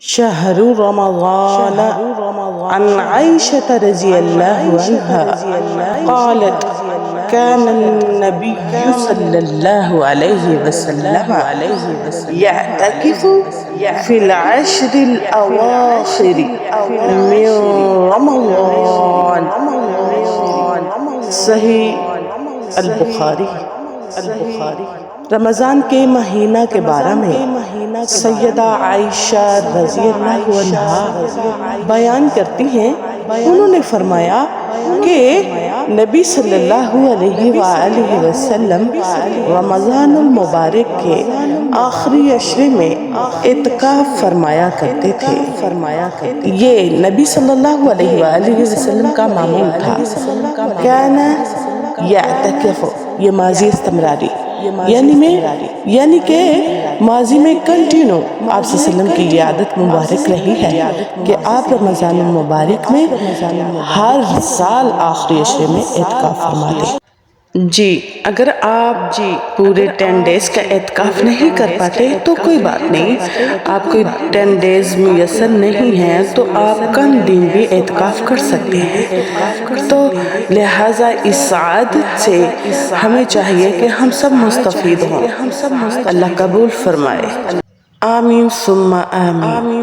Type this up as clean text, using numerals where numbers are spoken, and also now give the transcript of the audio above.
شهر رمضان عن عائشة رضي الله عنها قالت كان النبي صلى الله عليه وسلم يعتكف في العشر الأواخر من رمضان. صحیح البخاری. رمضان کے مہینہ کے بارے میں سیدہ عائشہ رضی اللہ عنہا بیان کرتی ہیں، انہوں نے فرمایا کہ نبی صلی اللہ علیہ وآلہ وسلم رمضان المبارک کے آخری عشرے میں اعتکاف فرمایا کرتے تھے. یہ نبی صلی اللہ علیہ وآلہ وسلم کا معمول تھا. کان یعتکف، یہ ماضی استمراری یعنی کہ ماضی میں کنٹینیو آپ صلی اللہ علیہ وسلم کی یہ عادت مبارک رہی ہے کہ آپ رمضان المبارک میں ہر سال آخری عشرے میں اعتکاف فرماتے. جی اگر آپ پورے 10 ڈیز کا اعتکاف نہیں کر پاتے تو کوئی بات نہیں، آپ کوئی 10 ڈیز میسر نہیں ہیں تو آپ کم دن بھی اعتکاف کر سکتے ہیں. تو لہٰذا اس عادت سے ہمیں چاہیے کہ ہم سب مستفید ہوں. اللہ قبول فرمائے. آمین ثم آمین.